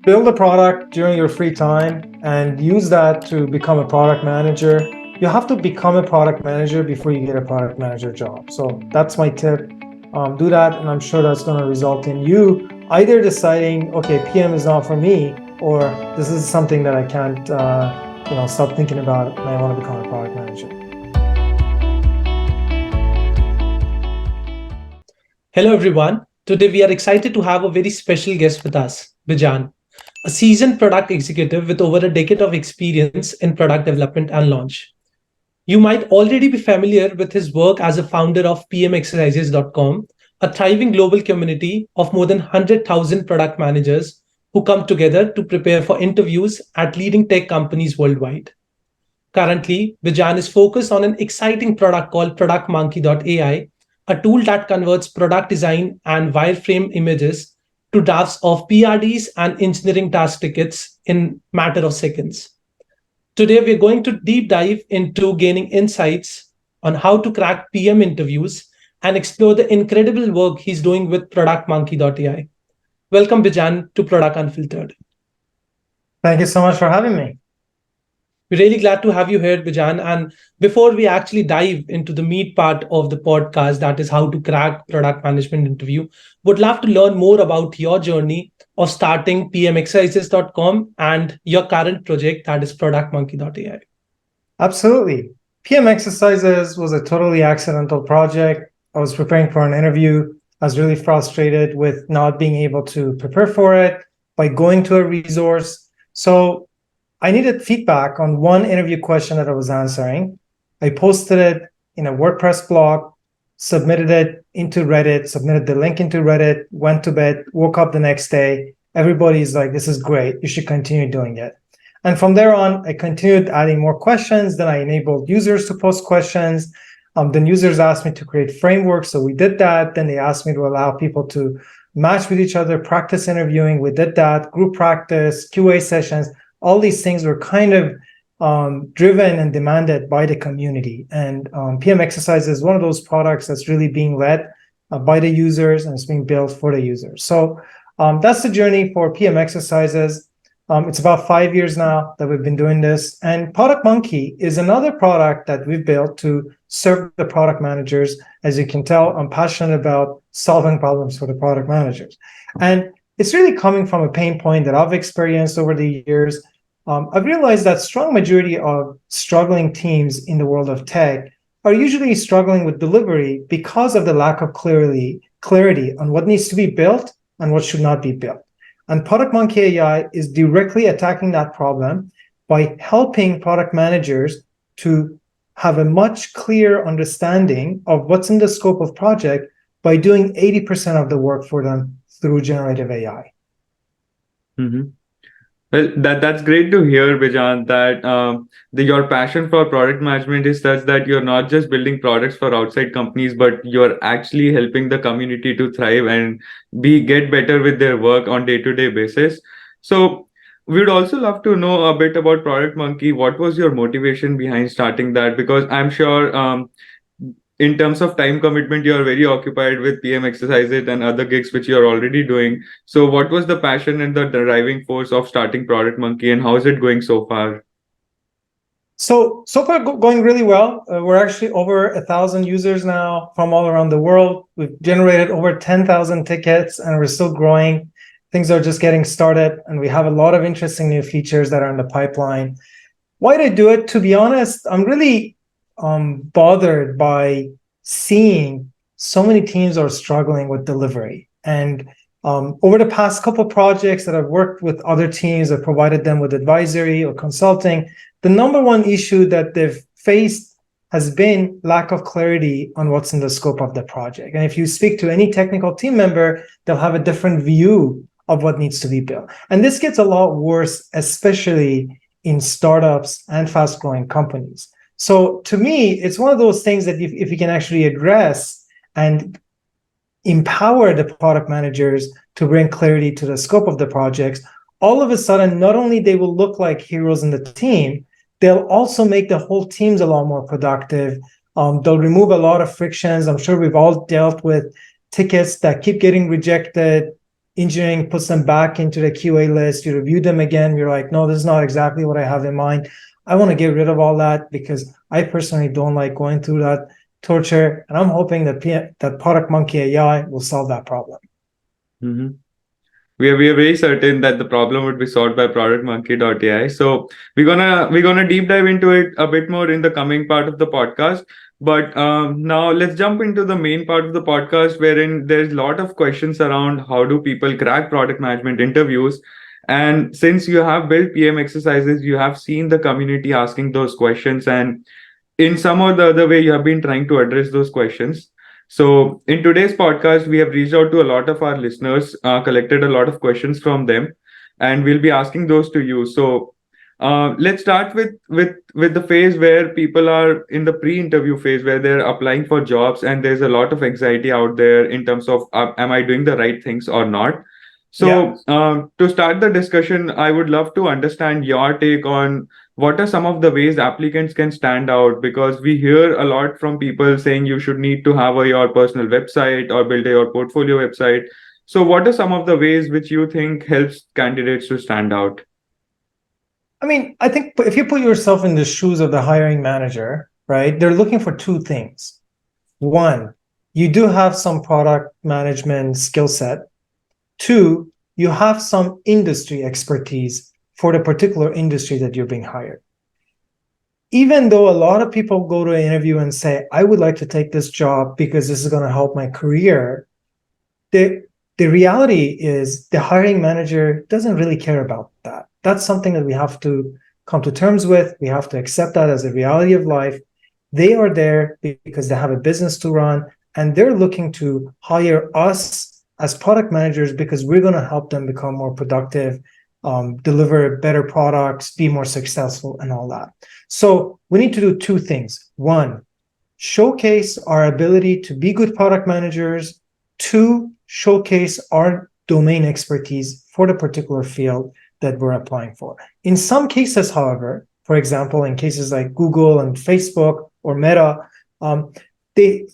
build a product during your free time and use that to become a product manager. You have to become a product manager before you get a product manager job. So that's my tip. Do that, and I'm sure that's going to result in you either deciding, okay, PM is not for me, or this is something that I can't, stop thinking about, and I want to become a product manager. Hello, everyone. Today, we are excited to have a very special guest with us, Bijan, a seasoned product executive with over a decade of experience in product development and launch. You might already be familiar with his work as a founder of PMExercises.com, a thriving global community of more than 100,000 product managers who come together to prepare for interviews at leading tech companies worldwide. Currently, Bijan is focused on an exciting product called ProductMonkey.ai, a tool that converts product design and wireframe images to drafts of PRDs and engineering task tickets in matter of seconds. Today, we're going to deep dive into gaining insights on how to crack PM interviews and explore the incredible work he's doing with ProductMonkey.ai. Welcome, Bijan, to Product Unfiltered. Thank you so much for having me. We're really glad to have you here, Bijan. And before we actually dive into the meat part of the podcast, that is how to crack product management interview, would love to learn more about your journey of starting PMExercises.com and your current project, that is ProductMonkey.ai. Absolutely. PMExercises was a totally accidental project. I was preparing for an interview. I was really frustrated with not being able to prepare for it by going to a resource. So I needed feedback on one interview question that I was answering. I posted it in a WordPress blog, submitted it into Reddit, submitted the link into Reddit, went to bed, woke up the next day. Everybody's like, this is great. You should continue doing it. And from there on, I continued adding more questions. Then I enabled users to post questions. Then users asked me to create frameworks. So we did that. Then they asked me to allow people to match with each other, practice interviewing. We did that, group practice, QA sessions. All these things were kind of driven and demanded by the community. And PMExercises is one of those products that's really being led by the users, and it's being built for the users. So that's the journey for PMExercises. It's about 5 years now that we've been doing this. And Product Monkey is another product that we've built to serve the product managers. As you can tell, I'm passionate about solving problems for the product managers. And it's really coming from a pain point that I've experienced over the years. I've realized that strong majority of struggling teams in the world of tech are usually struggling with delivery because of the lack of clarity on what needs to be built and what should not be built. And Product Monkey AI is directly attacking that problem by helping product managers to have a much clearer understanding of what's in the scope of project by doing 80% of the work for them through generative AI. Mm-hmm. Well, that's great to hear, Bijan, that your passion for product management is such that you're not just building products for outside companies, but you're actually helping the community to thrive and get better with their work on day-to-day basis. So we'd also love to know a bit about Product Monkey. What was your motivation behind starting that? Because I'm sure in terms of time commitment, you're very occupied with PMExercises and other gigs which you're already doing. So what was the passion and the driving force of starting Product Monkey, and how is it going so far? So far going really well. We're actually over 1,000 users now from all around the world. We've generated over 10,000 tickets, and we're still growing. Things are just getting started, and we have a lot of interesting new features that are in the pipeline. Why did I do it? To be honest, I'm really bothered by seeing so many teams are struggling with delivery. And over the past couple of projects that I've worked with other teams, I've provided them with advisory or consulting. The number one issue that they've faced has been lack of clarity on what's in the scope of the project. And if you speak to any technical team member, they'll have a different view of what needs to be built. And this gets a lot worse, especially in startups and fast-growing companies. So to me, it's one of those things that if you can actually address and empower the product managers to bring clarity to the scope of the projects, all of a sudden, not only they will look like heroes in the team, they'll also make the whole teams a lot more productive. They'll remove a lot of frictions. I'm sure we've all dealt with tickets that keep getting rejected, engineering puts them back into the QA list. You review them again. You're like, no, this is not exactly what I have in mind. I want to get rid of all that because I personally don't like going through that torture. And I'm hoping that that Product Monkey AI will solve that problem. Mm-hmm. We are very certain that the problem would be solved by productmonkey.ai. So we're gonna deep dive into it a bit more in the coming part of the podcast. But now let's jump into the main part of the podcast, wherein there's a lot of questions around how do people crack product management interviews. And since you have built PMExercises, you have seen the community asking those questions, and in some or the other way, you have been trying to address those questions. So, in today's podcast, we have reached out to a lot of our listeners, collected a lot of questions from them, and we'll be asking those to you. So, let's start with the phase where people are in the pre-interview phase, where they're applying for jobs, and there's a lot of anxiety out there in terms of am I doing the right things or not. So, to start the discussion, I would love to understand your take on what are some of the ways applicants can stand out, because we hear a lot from people saying you should need to have your personal website or build your portfolio website. So what are some of the ways which you think helps candidates to stand out? I mean, I think if you put yourself in the shoes of the hiring manager, right, they're looking for two things. One, you do have some product management skill set. Two, you have some industry expertise for the particular industry that you're being hired. Even though a lot of people go to an interview and say, I would like to take this job because this is going to help my career, the reality is the hiring manager doesn't really care about that. That's something that we have to come to terms with. We have to accept that as a reality of life. They are there because they have a business to run, and they're looking to hire us as product managers because we're going to help them become more productive, deliver better products, be more successful, and all that. So we need to do two things. One, showcase our ability to be good product managers. Two, showcase our domain expertise for the particular field that we're applying for. In some cases, however, for example, in cases like Google and Facebook or Meta, they,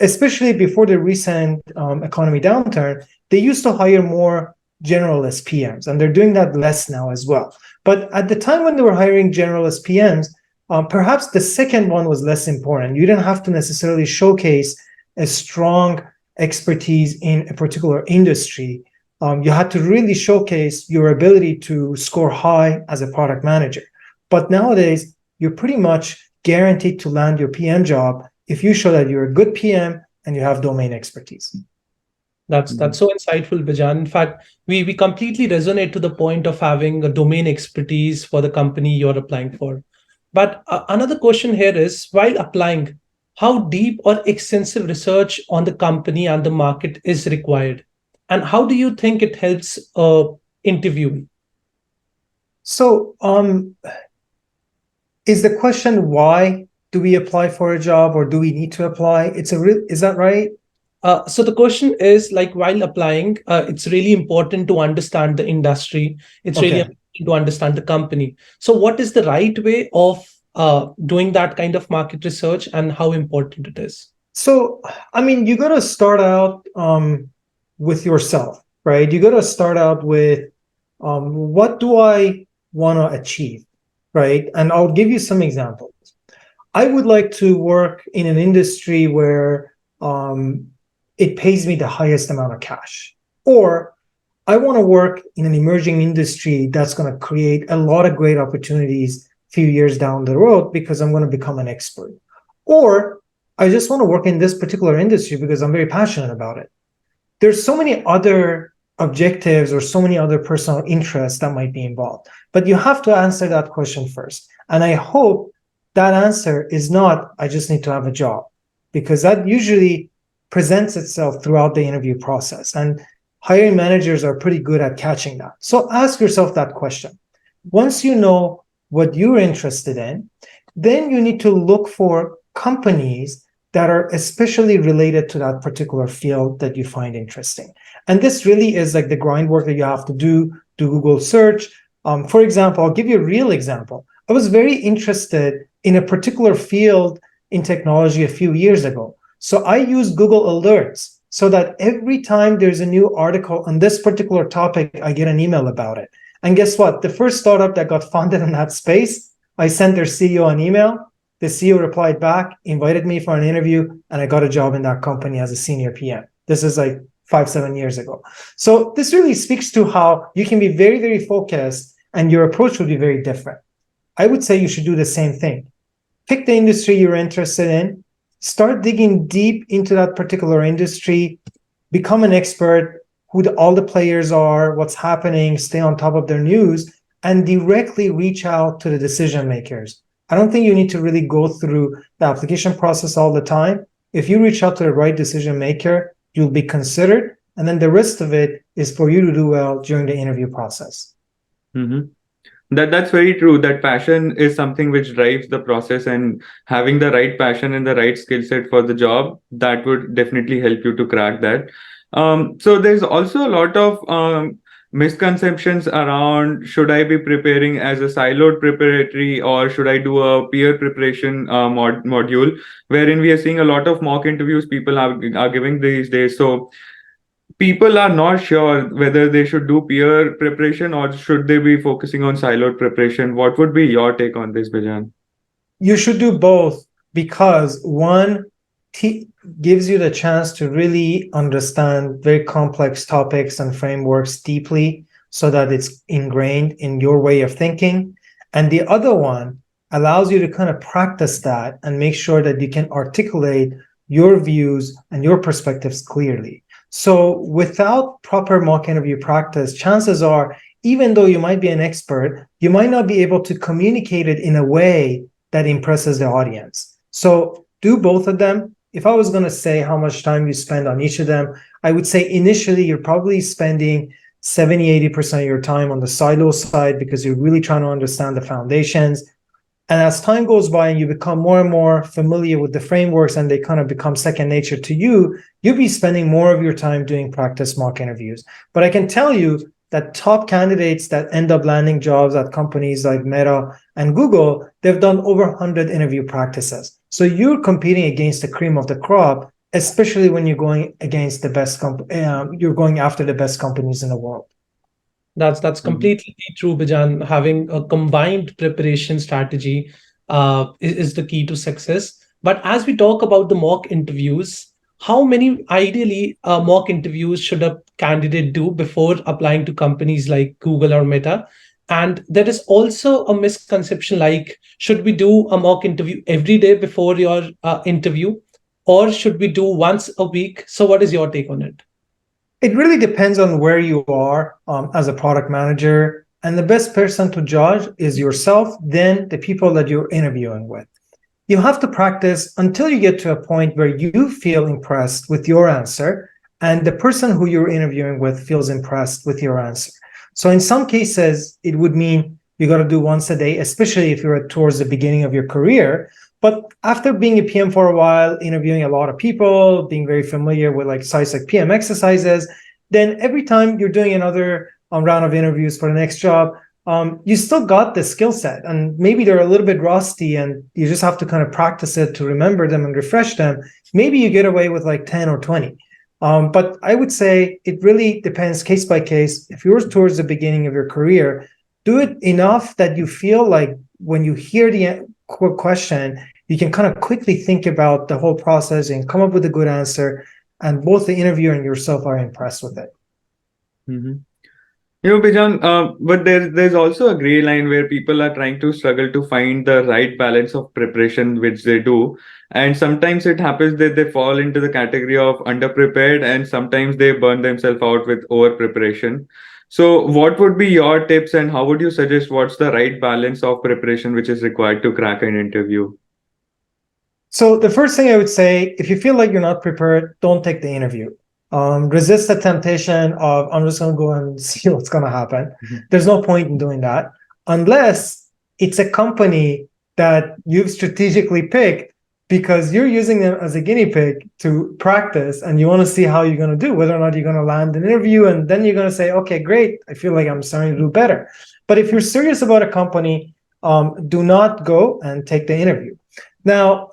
especially before the recent economy downturn, they used to hire more generalist PMs, and they're doing that less now as well. But at the time when they were hiring generalist PMs, perhaps the second one was less important. You didn't have to necessarily showcase a strong expertise in a particular industry. You had to really showcase your ability to score high as a product manager. But nowadays, you're pretty much guaranteed to land your PM job if you show that you're a good PM and you have domain expertise. That's so insightful, Bijan. In fact, we completely resonate to the point of having a domain expertise for the company you're applying for. But another question here is, while applying, how deep or extensive research on the company and the market is required? And how do you think it helps interviewing? So is the question, why do we apply for a job, or do we need to apply? Is that right? So the question is, like, while applying, it's really important to understand the industry. It's really important to understand the company. So what is the right way of doing that kind of market research, and how important it is? So, I mean, you got to start out with yourself, right? You got to start out with what do I want to achieve, right? And I'll give you some examples. I would like to work in an industry where it pays me the highest amount of cash. Or I want to work in an emerging industry that's going to create a lot of great opportunities a few years down the road because I'm going to become an expert. Or I just want to work in this particular industry because I'm very passionate about it. There's so many other objectives or so many other personal interests that might be involved. But you have to answer that question first. And I hope that answer is not, I just need to have a job, because that usually presents itself throughout the interview process. And hiring managers are pretty good at catching that. So ask yourself that question. Once you know what you're interested in, then you need to look for companies that are especially related to that particular field that you find interesting. And this really is like the grind work that you have to do Google search. For example, I'll give you a real example. I was very interested in a particular field in technology a few years ago. So I used Google Alerts so that every time there's a new article on this particular topic, I get an email about it. And guess what? The first startup that got funded in that space, I sent their CEO an email. The CEO replied back, invited me for an interview, and I got a job in that company as a senior PM. This is like 5-7 years ago. So this really speaks to how you can be very, very focused and your approach will be very different. I would say you should do the same thing. Pick the industry you're interested in, start digging deep into that particular industry, become an expert, who all the players are, what's happening, stay on top of their news, and directly reach out to the decision makers. I don't think you need to really go through the application process all the time. If you reach out to the right decision maker, you'll be considered. And then the rest of it is for you to do well during the interview process. Mm-hmm. That's very true. That passion is something which drives the process, and having the right passion and the right skill set for the job, that would definitely help you to crack that. So there's also a lot of misconceptions around, should I be preparing as a siloed preparatory, or should I do a peer preparation module, wherein we are seeing a lot of mock interviews people are giving these days. So people are not sure whether they should do peer preparation or should they be focusing on siloed preparation. What would be your take on this, Bijan? You should do both, because one gives you the chance to really understand very complex topics and frameworks deeply so that it's ingrained in your way of thinking. And the other one allows you to kind of practice that and make sure that you can articulate your views and your perspectives clearly. So without proper mock interview practice, chances are, even though you might be an expert, you might not be able to communicate it in a way that impresses the audience. So do both of them. If I was going to say how much time you spend on each of them, I would say initially you're probably spending 70-80% of your time on the silo side because you're really trying to understand the foundations. And as time goes by and you become more and more familiar with the frameworks and they kind of become second nature to you, you'll be spending more of your time doing practice mock interviews. But I can tell you that top candidates that end up landing jobs at companies like Meta and Google, they've done over 100 interview practices. So you're competing against the cream of the crop, especially when you're going against the best you're going after the best companies in the world. That's completely true, Bijan. Having a combined preparation strategy is the key to success. But as we talk about the mock interviews, how many ideally mock interviews should a candidate do before applying to companies like Google or Meta? And there is also a misconception like, should we do a mock interview every day before your interview, or should we do once a week? So what is your take on it? It really depends on where you are as a product manager. And the best person to judge is yourself, then the people that you're interviewing with. You have to practice until you get to a point where you feel impressed with your answer and the person who you're interviewing with feels impressed with your answer. So in some cases, it would mean you got to do once a day, especially if you're towards the beginning of your career. But after being a PM for a while, interviewing a lot of people, being very familiar with like sites like PMExercises, then every time you're doing another round of interviews for the next job, you still got the skill set, and maybe they're a little bit rusty and you just have to kind of practice it to remember them and refresh them. Maybe you get away with like 10 or 20. But I would say it really depends case by case. If you're towards the beginning of your career, do it enough that you feel like when you hear the question, you can kind of quickly think about the whole process and come up with a good answer, and both the interviewer and yourself are impressed with it. Mm-hmm. Bijan, but there's also a gray line where people are trying to struggle to find the right balance of preparation, which they do. And sometimes it happens that they fall into the category of underprepared, and sometimes they burn themselves out with over preparation. So what would be your tips, and how would you suggest what's the right balance of preparation which is required to crack an interview? So the first thing I would say, if you feel like you're not prepared, don't take the interview. Resist the temptation of, I'm just going to go and see what's going to happen. Mm-hmm. There's no point in doing that unless it's a company that you've strategically picked because you're using them as a guinea pig to practice and you want to see how you're going to do, whether or not you're going to land an interview, and then you're going to say, okay, great, I feel like I'm starting to do better. But if you're serious about a company, do not go and take the interview. Now,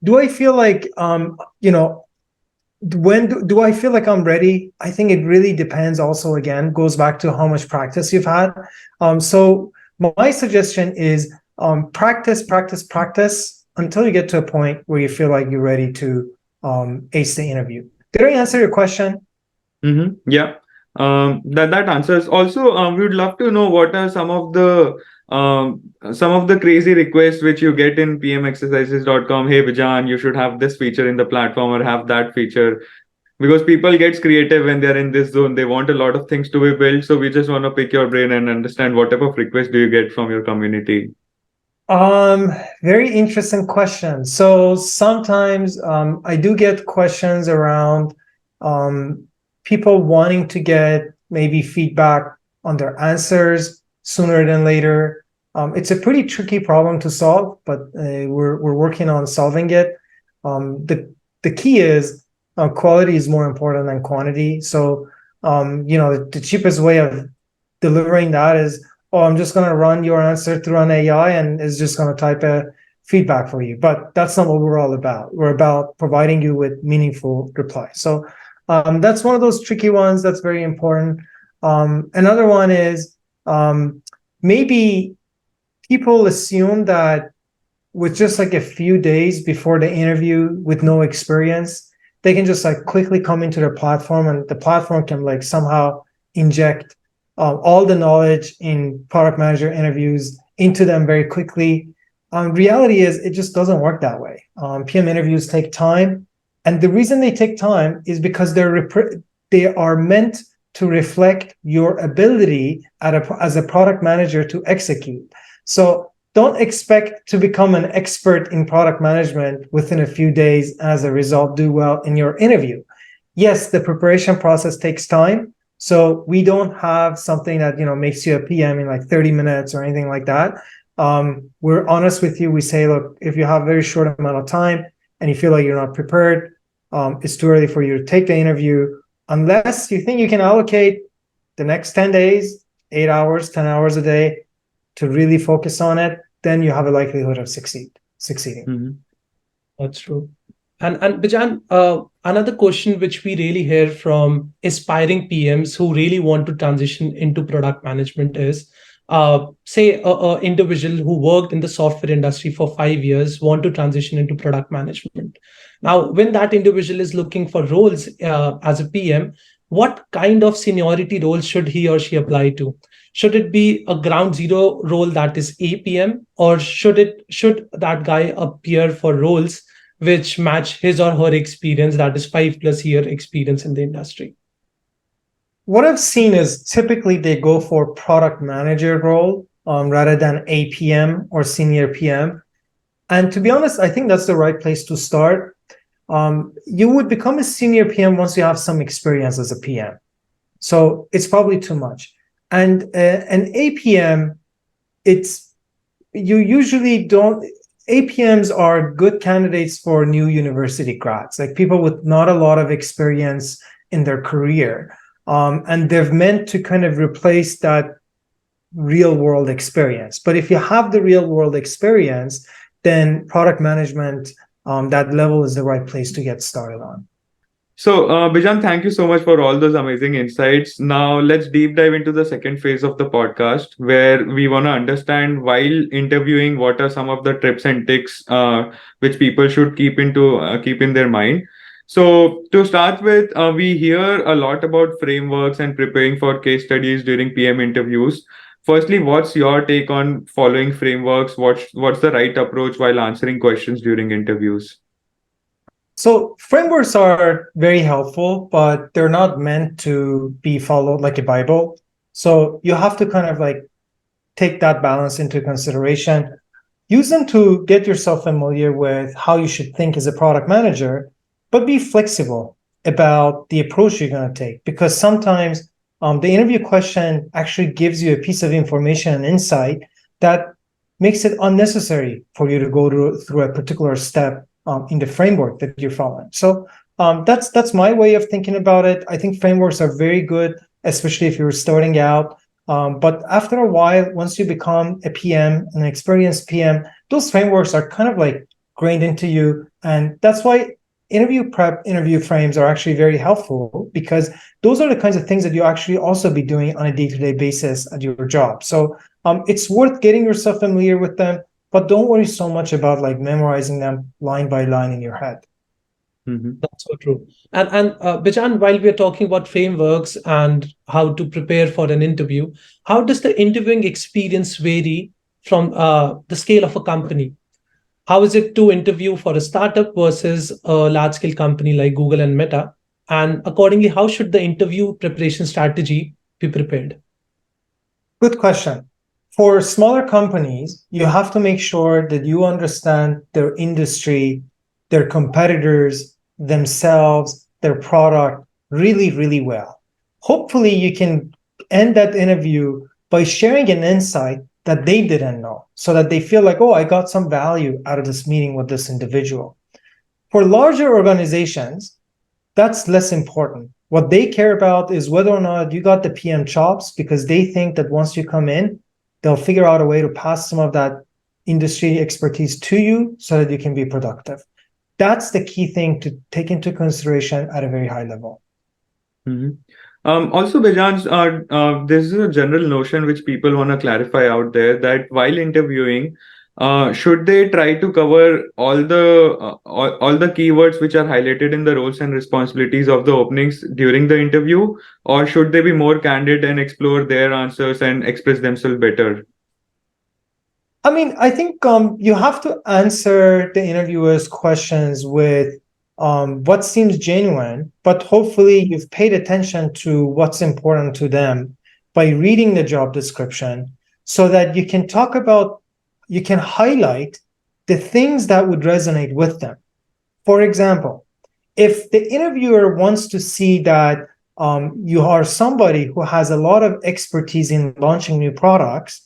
do I feel like, when do I feel like I'm ready? I think it really depends. Also, again, goes back to how much practice you've had. So my suggestion is practice, practice, practice until you get to a point where you feel like you're ready to ace the interview. Did I answer your question? Yeah, that answers. Also, we would love to know what are some of the crazy requests which you get in PMExercises.com. Hey, Bijan, you should have this feature in the platform or have that feature. Because people gets creative when they're in this zone. They want a lot of things to be built. So we just want to pick your brain and understand what type of request do you get from your community. Very interesting question. So sometimes I do get questions around people wanting to get maybe feedback on their answers sooner than later. It's a pretty tricky problem to solve, but we're working on solving it. The key is quality is more important than quantity. So the cheapest way of delivering that is, oh, I'm just going to run your answer through an AI and it's just going to type a feedback for you. But that's not what we're all about. We're about providing you with meaningful replies. So that's one of those tricky ones that's very important. Another one is maybe people assume that with just like a few days before the interview with no experience, they can just like quickly come into the platform and the platform can like somehow inject all the knowledge in product manager interviews into them very quickly. Reality is it just doesn't work that way. PM interviews take time. And the reason they take time is because they are meant to reflect your ability as a product manager to execute. So don't expect to become an expert in product management within a few days and as a result do well in your interview. Yes, the preparation process takes time. So we don't have something that makes you a PM in like 30 minutes or anything like that. We're honest with you. We say, look, if you have a very short amount of time and you feel like you're not prepared, it's too early for you to take the interview. Unless you think you can allocate the next 10 days, 8 hours, 10 hours a day to really focus on it, then you have a likelihood of succeeding. Mm-hmm. That's true. And Bijan, another question which we really hear from aspiring PMs who really want to transition into product management is, say, a individual who worked in the software industry for 5 years want to transition into product management. Now, when that individual is looking for roles as a PM, what kind of seniority roles should he or she apply to? Should it be a ground zero role that is APM, or should that guy appear for roles which match his or her experience, that is 5+ year experience in the industry? What I've seen is typically they go for product manager role rather than APM or senior PM. And to be honest, I think that's the right place to start. You would become a senior PM once you have some experience as a PM. So it's probably too much. And an APM, you usually don't. APMs are good candidates for new university grads, like people with not a lot of experience in their career. And they're meant to kind of replace that real world experience. But if you have the real world experience, then product management, that level is the right place to get started on. So, Bijan, thank you so much for all those amazing insights. Now, let's deep dive into the second phase of the podcast, where we want to understand while interviewing what are some of the tips and tricks which people should keep in their mind. So, to start with, we hear a lot about frameworks and preparing for case studies during PM interviews. Firstly, what's your take on following frameworks? What's the right approach while answering questions during interviews? So frameworks are very helpful, but they're not meant to be followed like a Bible. So you have to kind of like take that balance into consideration. Use them to get yourself familiar with how you should think as a product manager, but be flexible about the approach you're going to take, because sometimes the interview question actually gives you a piece of information and insight that makes it unnecessary for you to go through a particular step in the framework that you're following. So that's my way of thinking about it. I think frameworks are very good, especially if you're starting out. But after a while, once you become a PM, an experienced PM, those frameworks are kind of like grained into you. And that's why interview prep, interview frames are actually very helpful because those are the kinds of things that you actually also be doing on a day-to-day basis at your job. So it's worth getting yourself familiar with them, but don't worry so much about like memorizing them line by line in your head. That's so true. And Bijan, while we are talking about frameworks and how to prepare for an interview, how does the interviewing experience vary from the scale of a company? How is it to interview for a startup versus a large scale company like Google and Meta? And accordingly, how should the interview preparation strategy be prepared? Good question. For smaller companies, you have to make sure that you understand their industry, their competitors, themselves, their product really, really well. Hopefully, you can end that interview by sharing an insight that they didn't know so that they feel like, oh, I got some value out of this meeting with this individual. For larger organizations, that's less important. What they care about is whether or not you got the PM chops, because they think that once you come in, they'll figure out a way to pass some of that industry expertise to you so that you can be productive. That's the key thing to take into consideration at a very high level. Also, Bijan, this is a general notion which people want to clarify out there that while interviewing, should they try to cover all the keywords which are highlighted in the roles and responsibilities of the openings during the interview, or should they be more candid and explore their answers and express themselves better? I mean, I think you have to answer the interviewer's questions with what seems genuine, but hopefully you've paid attention to what's important to them by reading the job description so that you can talk about, you can highlight the things that would resonate with them. For example, if the interviewer wants to see that you are somebody who has a lot of expertise in launching new products,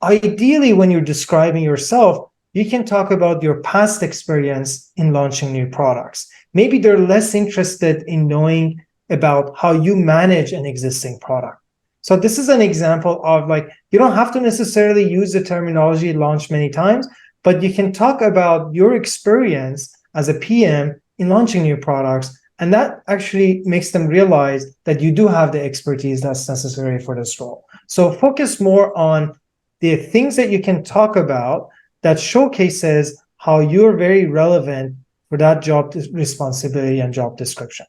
ideally, when you're describing yourself, you can talk about your past experience in launching new products. Maybe they're less interested in knowing about how you manage an existing product. So this is an example of like, you don't have to necessarily use the terminology launch many times, but you can talk about your experience as a PM in launching new products. And that actually makes them realize that you do have the expertise that's necessary for this role. So focus more on the things that you can talk about that showcases how you're very relevant for that job responsibility and job description.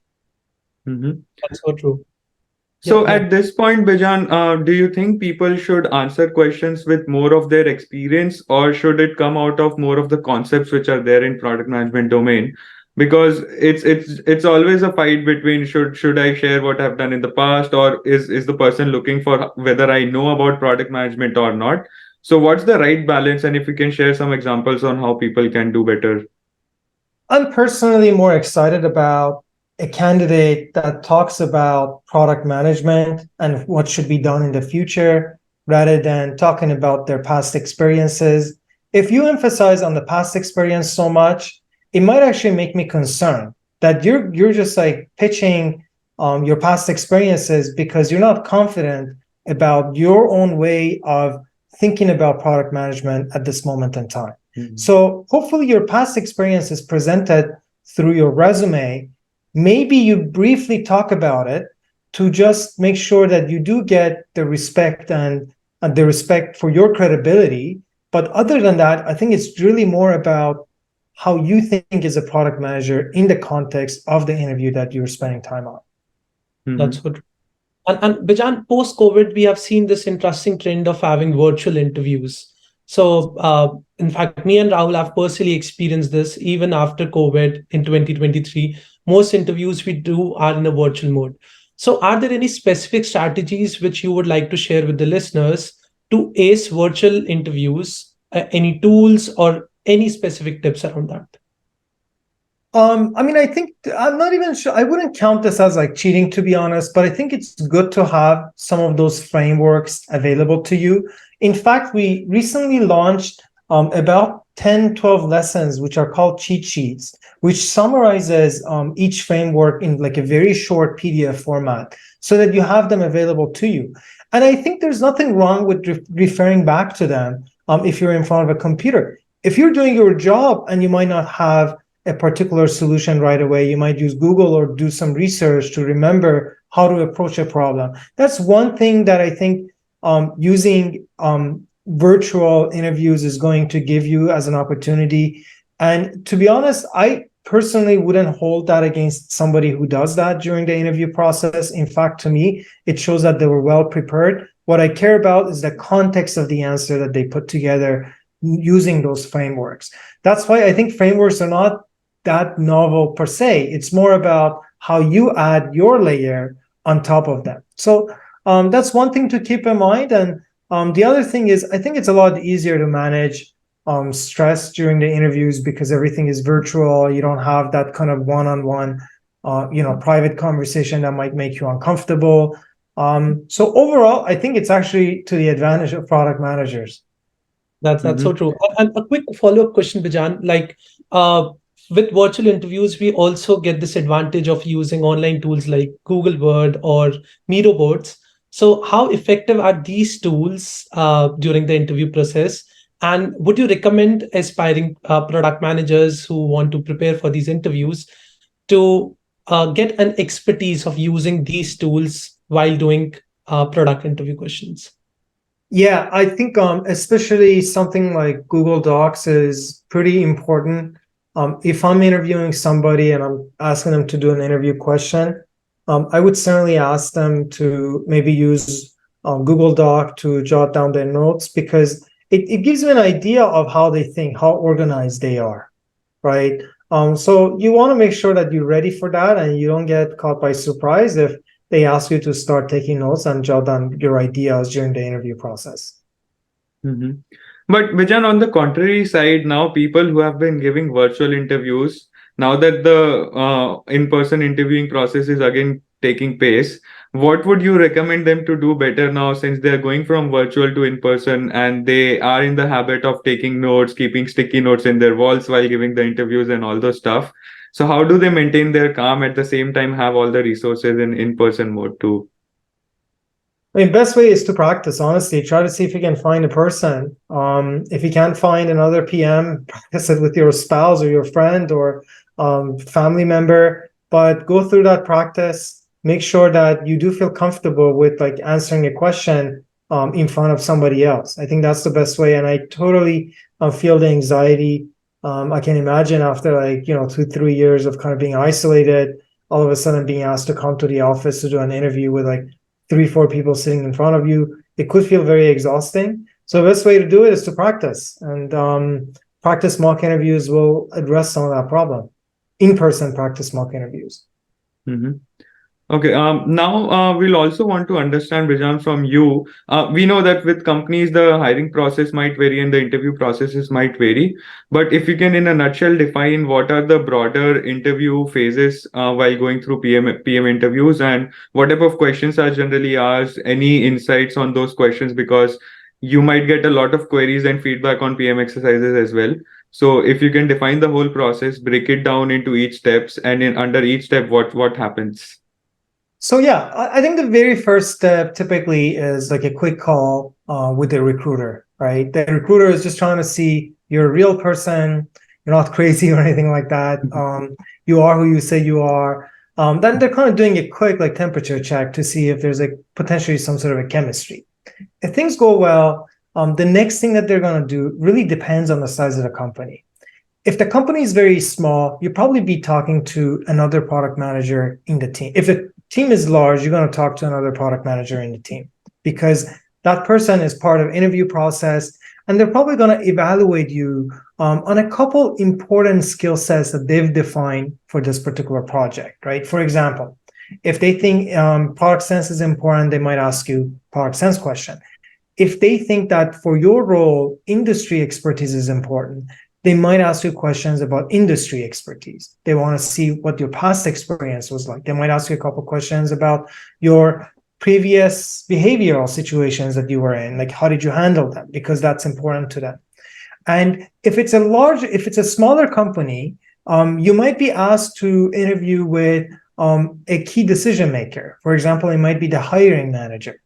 That's so true. So at this point, Bijan, do you think people should answer questions with more of their experience, or should it come out of more of the concepts which are there in product management domain? Because it's always a fight between should I share what I've done in the past, or is the person looking for whether I know about product management or not? So what's the right balance? And if you can share some examples on how people can do better. I'm personally more excited about a candidate that talks about product management and what should be done in the future rather than talking about their past experiences. If you emphasize on the past experience so much, it might actually make me concerned that you're just like pitching your past experiences because you're not confident about your own way of thinking about product management at this moment in time. So hopefully your past experience is presented through your resume. Maybe you briefly talk about it to just make sure that you do get the respect and the respect for your credibility. But other than that, I think it's really more about how you think as a product manager in the context of the interview that you're spending time on. That's good. And Bijan, post-COVID, we have seen this interesting trend of having virtual interviews. So, in fact, me and Rahul have personally experienced this even after COVID in 2023. Most interviews we do are in a virtual mode. So, are there any specific strategies which you would like to share with the listeners to ace virtual interviews? Any tools or any specific tips around that? I mean, I think I'm not even sure. I wouldn't count this as like cheating, to be honest, but I think it's good to have some of those frameworks available to you. In fact, we recently launched about 10, 12 lessons, which are called cheat sheets, which summarizes each framework in like a very short PDF format so that you have them available to you. And I think there's nothing wrong with referring back to them if you're in front of a computer. If you're doing your job and you might not have a particular solution right away. You might use Google or do some research to remember how to approach a problem. That's one thing that I think using virtual interviews is going to give you as an opportunity. And to be honest, I personally wouldn't hold that against somebody who does that during the interview process. In fact, to me, it shows that they were well prepared. What I care about is the context of the answer that they put together using those frameworks. That's why I think frameworks are not that novel per se. It's more about how you add your layer on top of them. So that's one thing to keep in mind. And the other thing is, I think it's a lot easier to manage stress during the interviews because everything is virtual. You don't have that kind of one-on-one, private conversation that might make you uncomfortable. So overall, I think it's actually to the advantage of product managers. That's so true. And a quick follow-up question, Bijan, like with virtual interviews, we also get this advantage of using online tools like Google Word or Miro boards. So how effective are these tools during the interview process? And would you recommend aspiring product managers who want to prepare for these interviews to get an expertise of using these tools while doing product interview questions? Yeah, I think especially something like Google Docs is pretty important. If I'm interviewing somebody and I'm asking them to do an interview question, I would certainly ask them to maybe use Google Doc to jot down their notes because it gives me an idea of how they think, how organized they are, right? So you want to make sure that you're ready for that and you don't get caught by surprise if they ask you to start taking notes and jot down your ideas during the interview process. But Bijan, on the contrary side, now people who have been giving virtual interviews, now that the in-person interviewing process is again taking pace, what would you recommend them to do better now since they are going from virtual to in-person and they are in the habit of taking notes, keeping sticky notes in their walls while giving the interviews and all those stuff? So how do they maintain their calm at the same time have all the resources in in-person mode too? I mean, best way is to practice, honestly. Try to see if you can find a person. If you can't find another PM, practice it with your spouse or your friend or family member, but go through that practice. Make sure that you do feel comfortable with like answering a question in front of somebody else. I think that's the best way. And I totally feel the anxiety. I can imagine after 2-3 years of kind of being isolated, all of a sudden being asked to come to the office to do an interview with 3-4 people sitting in front of you, it could feel very exhausting. So the best way to do it is to practice, and practice mock interviews will address some of that problem. In-person practice mock interviews. Okay. Now we'll also want to understand, Bijan, from you. We know that with companies, the hiring process might vary and the interview processes might vary. But if you can, in a nutshell, define what are the broader interview phases while going through PM interviews and what type of questions are generally asked, any insights on those questions, because you might get a lot of queries and feedback on PMExercises as well. So if you can define the whole process, break it down into each steps, and in under each step, what happens? So yeah, I think the very first step typically is like a quick call with the recruiter, right? The recruiter is just trying to see you're a real person, you're not crazy or anything like that. You are who you say you are. Then they're kind of doing a quick temperature check to see if there's potentially some sort of a chemistry. If things go well, the next thing that they're going to do really depends on the size of the company. If the company is very small, you'll probably be talking to another product manager in the team. If the team is large, you're going to talk to another product manager in the team because that person is part of interview process, and they're probably going to evaluate you on a couple important skill sets that they've defined for this particular project, right? For example, if they think product sense is important, they might ask you product sense question. If they think that for your role, industry expertise is important, they might ask you questions about industry expertise. They want to see what your past experience was like. They might ask you a couple questions about your previous behavioral situations that you were in, like how did you handle them? Because that's important to them. And if it's a smaller company, you might be asked to interview with a key decision maker. For example, it might be the hiring manager.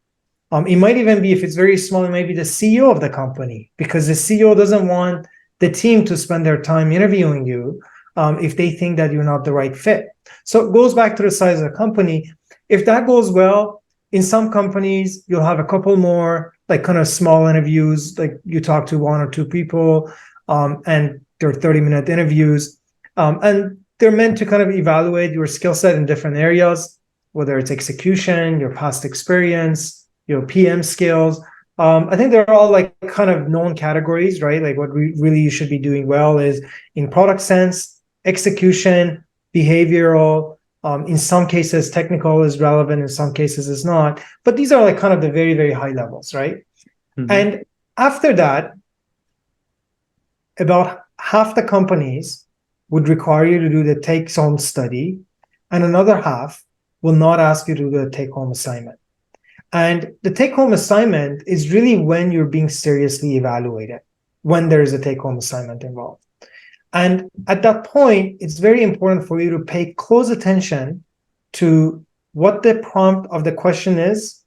It might even be, if it's very small, it might be the CEO of the company, because the CEO doesn't want the team to spend their time interviewing you. if they think that you're not the right fit. So it goes back to the size of the company. If that goes well, in some companies, you'll have a couple more like kind of small interviews, like you talk to one or two people, and they're 30-minute interviews. And they're meant to kind of evaluate your skill set in different areas, whether it's execution, your past experience, your PM skills. I think they're all like kind of known categories, right? Like what really you should be doing well is in product sense, execution, behavioral. In some cases, technical is relevant. In some cases, it's not. But these are like kind of the very, very high levels, right? Mm-hmm. And after that, about half the companies would require you to do the take-home study, and another half will not ask you to do the take-home assignment. And the take-home assignment is really when you're being seriously evaluated, when there is a take-home assignment involved. And at that point, it's very important for you to pay close attention to what the prompt of the question is,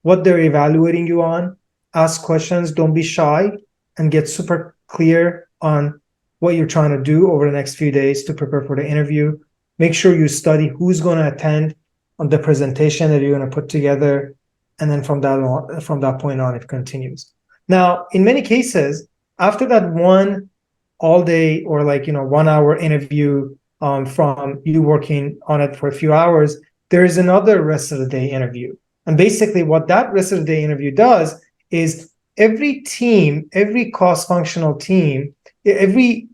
what they're evaluating you on. Ask questions, don't be shy, and get super clear on what you're trying to do over the next few days to prepare for the interview. Make sure you study who's going to attend on the presentation that you're going to put together. And then from that point on, it continues. Now, in many cases, after that one all day or 1 hour interview from you working on it for a few hours, there is another rest of the day interview. And basically what that rest of the day interview does is every team, every cross-functional team, every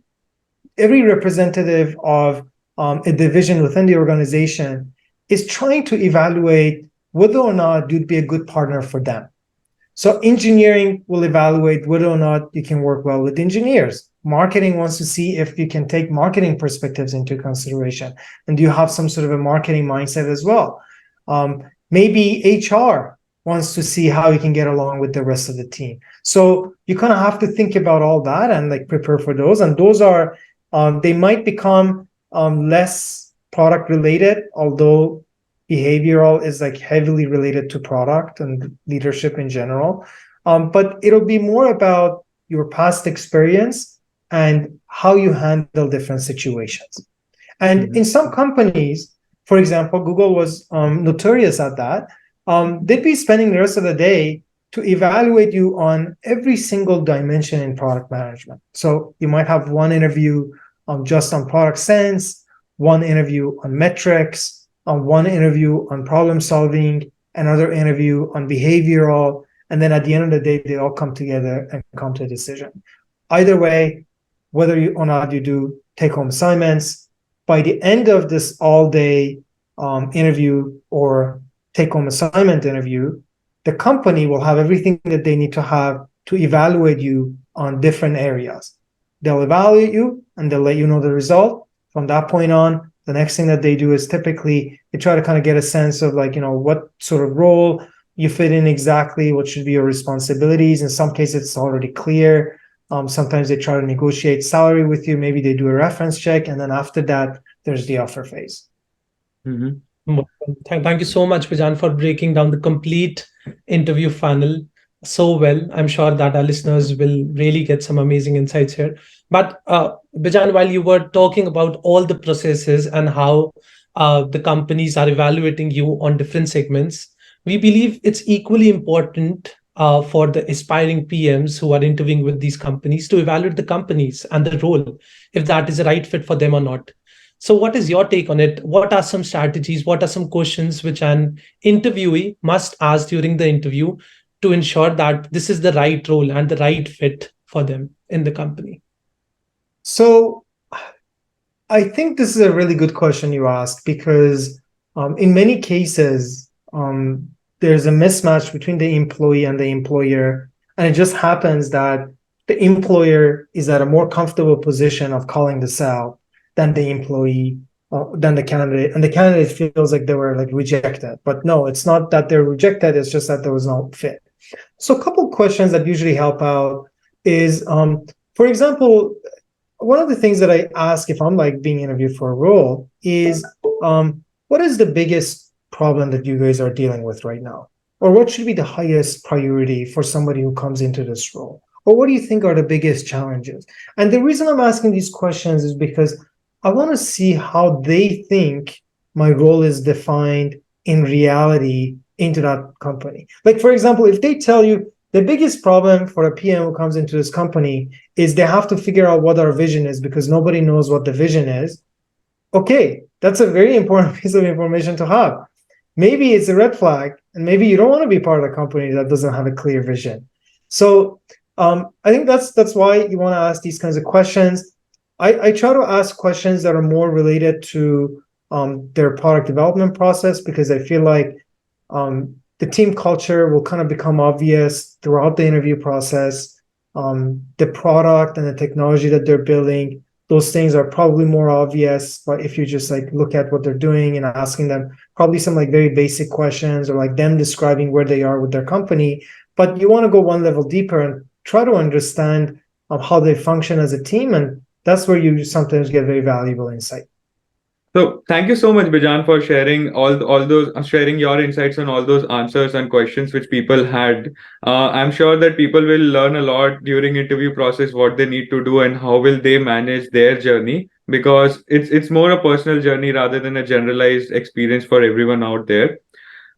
representative of a division within the organization is trying to evaluate whether or not you'd be a good partner for them. So engineering will evaluate whether or not you can work well with engineers. Marketing wants to see if you can take marketing perspectives into consideration. And do you have some sort of a marketing mindset as well? Maybe HR wants to see how you can get along with the rest of the team. So you kind of have to think about all that and prepare for those. And those are, they might become less product related, although behavioral is heavily related to product and leadership in general. But it'll be more about your past experience and how you handle different situations. And in some companies, for example, Google was notorious at that. They'd be spending the rest of the day to evaluate you on every single dimension in product management. So you might have one interview just on product sense, one interview on metrics, one interview on problem solving, another interview on behavioral, and then at the end of the day, they all come together and come to a decision. Either way, whether or not you do take-home assignments, by the end of this all-day interview or take-home assignment interview, the company will have everything that they need to have to evaluate you on different areas. They'll evaluate you and they'll let you know the result. From that point on, the next thing that they do is typically they try to kind of get a sense of what sort of role you fit in exactly, what should be your responsibilities. In some cases, it's already clear. Sometimes they try to negotiate salary with you. Maybe they do a reference check. And then after that, there's the offer phase. Mm-hmm. Thank you so much, Bijan, for breaking down the complete interview funnel so well. I'm sure that our listeners will really get some amazing insights here. But Bijan, while you were talking about all the processes and how the companies are evaluating you on different segments, we believe it's equally important for the aspiring PMs who are interviewing with these companies to evaluate the companies and the role, if that is the right fit for them or not. So what is your take on it? What are some strategies? What are some questions which an interviewee must ask during the interview to ensure that this is the right role and the right fit for them in the company? So I think this is a really good question you asked, because in many cases, there's a mismatch between the employee and the employer. And it just happens that the employer is at a more comfortable position of calling this out than the employee, than the candidate. And the candidate feels like they were rejected. But no, it's not that they're rejected. It's just that there was no fit. So a couple of questions that usually help out is, for example, one of the things that I ask if I'm being interviewed for a role is, what is the biggest problem that you guys are dealing with right now? Or what should be the highest priority for somebody who comes into this role? Or what do you think are the biggest challenges? And the reason I'm asking these questions is because I want to see how they think my role is defined in reality into that company. Like, for example, if they tell you the biggest problem for a PM who comes into this company is they have to figure out what our vision is because nobody knows what the vision is. Okay, that's a very important piece of information to have. Maybe it's a red flag, and maybe you don't want to be part of a company that doesn't have a clear vision. So I think that's why you want to ask these kinds of questions. I try to ask questions that are more related to their product development process because I feel like the team culture will kind of become obvious throughout the interview process. The product and the technology that they're building, those things are probably more obvious. But if you just like look at what they're doing and asking them probably some like very basic questions or like them describing where they are with their company, but you want to go one level deeper and try to understand how they function as a team, and that's where you sometimes get very valuable insight. So thank you so much, Bijan, for sharing all those sharing your insights on all those answers and questions which people had. I'm sure that people will learn a lot during interview process what they need to do and how will they manage their journey, because it's more a personal journey rather than a generalized experience for everyone out there.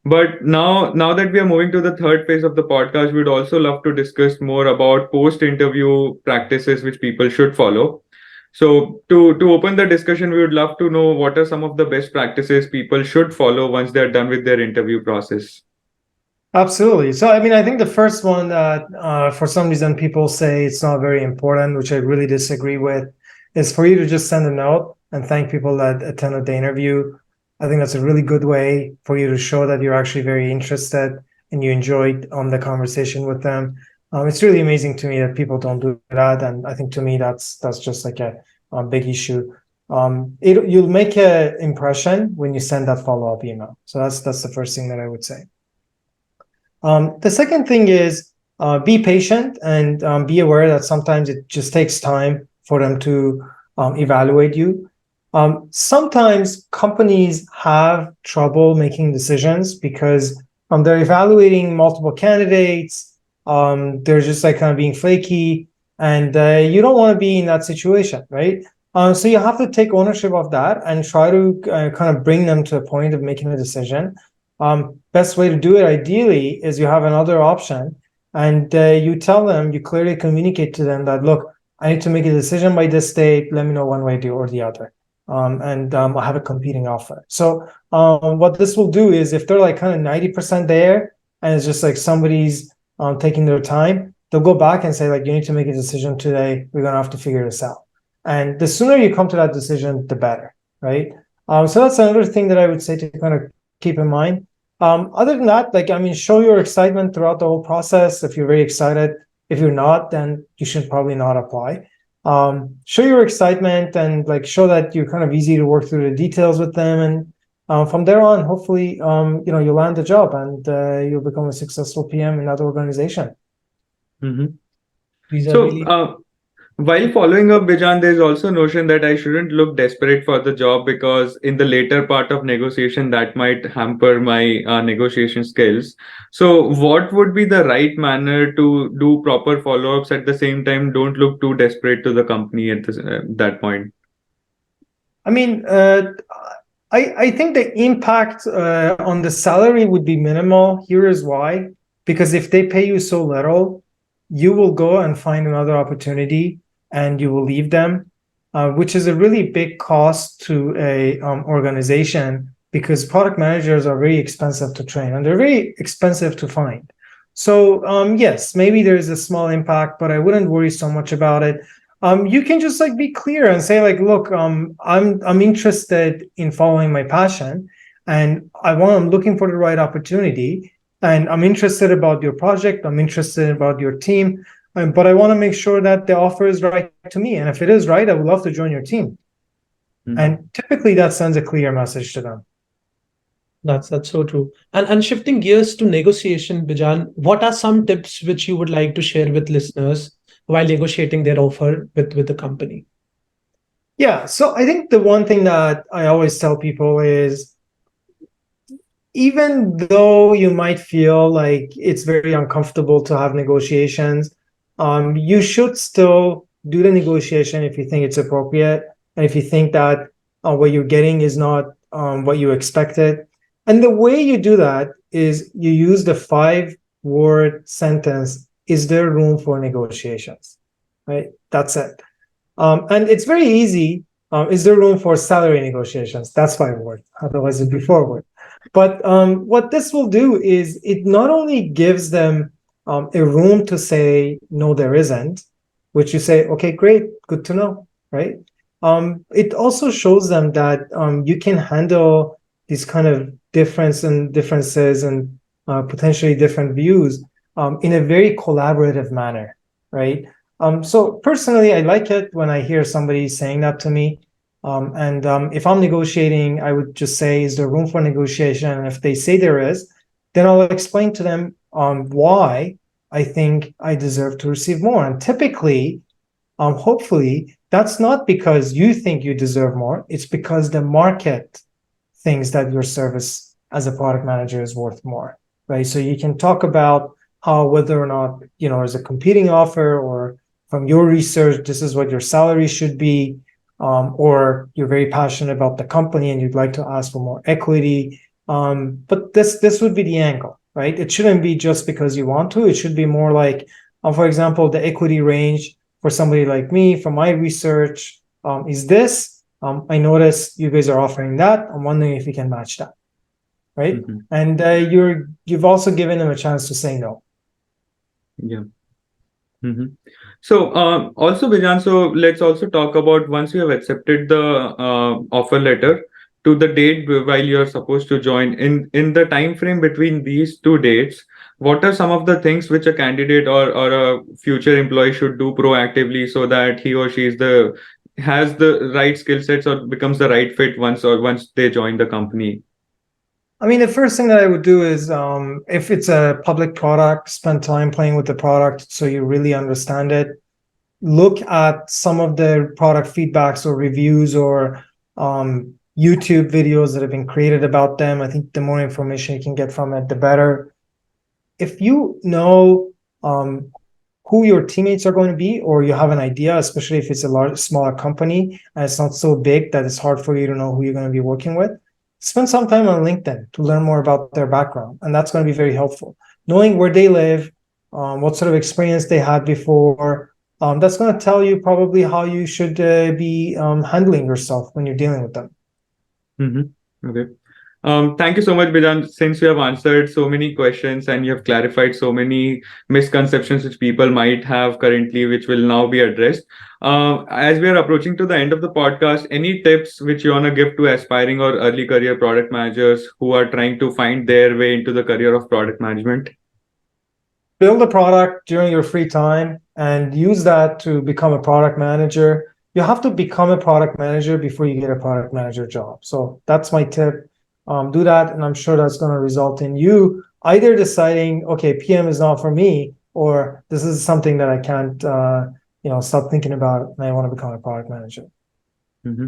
But now that we are moving to the third phase of the podcast, we'd also love to discuss more about post-interview practices which people should follow. So to open the discussion, we would love to know what are some of the best practices people should follow once they're done with their interview process. Absolutely. So, I mean, I think the first one that for some reason people say it's not very important, which I really disagree with, is for you to just send a note and thank people that attended the interview. I think that's a really good way for you to show that you're actually very interested and you enjoyed the conversation with them. It's really amazing to me that people don't do that, and I think to me that's just like a big issue. You'll make an impression when you send that follow-up email. So that's the first thing that I would say. The second thing is be patient and be aware that sometimes it just takes time for them to evaluate you. Sometimes companies have trouble making decisions because they're evaluating multiple candidates. They're just like kind of being flaky, and you don't want to be in that situation, right? So you have to take ownership of that and try to kind of bring them to a point of making a decision. Best way to do it ideally is you have another option, and you tell them, you clearly communicate to them that, look, I need to make a decision by this date. Let me know one way or the other. And I have a competing offer. So what this will do is if they're like kind of 90% there and it's just like somebody's taking their time, they'll go back and say like, you need to make a decision today. We're going to have to figure this out. And the sooner you come to that decision, the better, right? So that's another thing that I would say to kind of keep in mind. Other than that, like, I mean, show your excitement throughout the whole process. If you're very excited, if you're not, then you should probably not apply. Show your excitement and like show that you're kind of easy to work through the details with them. And from there on, hopefully, you'll land the job and you'll become a successful PM in that organization. Mm-hmm. These are So, really while following up, Bijan, there's also notion that I shouldn't look desperate for the job because in the later part of negotiation, that might hamper my negotiation skills. So, what would be the right manner to do proper follow-ups at the same time? Don't look too desperate to the company at that point. I mean, I think the impact on the salary would be minimal. Here is why. Because if they pay you so little, you will go and find another opportunity and you will leave them, which is a really big cost to a organization because product managers are very expensive to train and they're very expensive to find. So yes, maybe there's a small impact, but I wouldn't worry so much about it. You can just like be clear and say like, look, I'm interested in following my passion, and I'm looking for the right opportunity, and I'm interested about your project. I'm interested about your team, but I want to make sure that the offer is right to me. And if it is right, I would love to join your team. Mm-hmm. And typically that sends a clear message to them. That's so true. And shifting gears to negotiation, Bijan, what are some tips which you would like to share with listeners while negotiating their offer with the company? Yeah, so I think the one thing that I always tell people is even though you might feel like it's very uncomfortable to have negotiations, you should still do the negotiation if you think it's appropriate. and if you think that what you're getting is not what you expected. And the way you do that is you use the 5-word sentence, is there room for negotiations? Right? That's it. And it's very easy. Is there room for salary negotiations? That's 5 words. Otherwise, it'd be 4 words. But what this will do is it not only gives them a room to say, no, there isn't, which you say, okay, great, good to know, right? It also shows them that you can handle these kind of differences and potentially different views in a very collaborative manner, right? So personally, I like it when I hear somebody saying that to me. And if I'm negotiating, I would just say, is there room for negotiation? And if they say there is, then I'll explain to them why I think I deserve to receive more. And typically, hopefully, that's not because you think you deserve more. It's because the market thinks that your service as a product manager is worth more, right? So you can talk about how whether or not, there's a competing offer, or from your research, this is what your salary should be, or you're very passionate about the company and you'd like to ask for more equity. But this would be the angle, right? It shouldn't be just because you want to. It should be more like, for example, the equity range for somebody like me, from my research, is this. I notice you guys are offering that. I'm wondering if you can match that, right? Mm-hmm. And you've also given them a chance to say no. Yeah. Mm-hmm. So also, Bijan, so let's also talk about once you have accepted the offer letter to the date while you're supposed to join. In the time frame between these two dates, what are some of the things which a candidate or a future employee should do proactively so that he or she has the right skill sets or becomes the right fit once they join the company? I mean, the first thing that I would do is, if it's a public product, spend time playing with the product so you really understand it. Look at some of the product feedbacks or reviews or YouTube videos that have been created about them. I think the more information you can get from it, the better. If you know who your teammates are going to be, or you have an idea, especially if it's a smaller company and it's not so big that it's hard for you to know who you're going to be working with, spend some time on LinkedIn to learn more about their background. And that's going to be very helpful. Knowing where they live, what sort of experience they had before, that's going to tell you probably how you should be handling yourself when you're dealing with them. Mm-hmm. Okay. Thank you so much, Bijan. Since you have answered so many questions and you have clarified so many misconceptions which people might have currently, which will now be addressed. As we are approaching to the end of the podcast, any tips which you want to give to aspiring or early career product managers who are trying to find their way into the career of product management? Build a product during your free time and use that to become a product manager. You have to become a product manager before you get a product manager job. So that's my tip. Do that, and I'm sure that's going to result in you either deciding, okay, PM is not for me, or this is something that I can't, stop thinking about, and I want to become a product manager. Mm-hmm.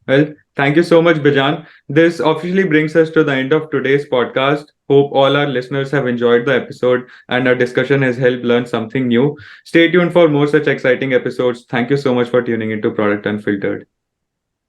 Well, thank you so much, Bijan. This officially brings us to the end of today's podcast. Hope all our listeners have enjoyed the episode and our discussion has helped learn something new. Stay tuned for more such exciting episodes. Thank you so much for tuning into Product Unfiltered.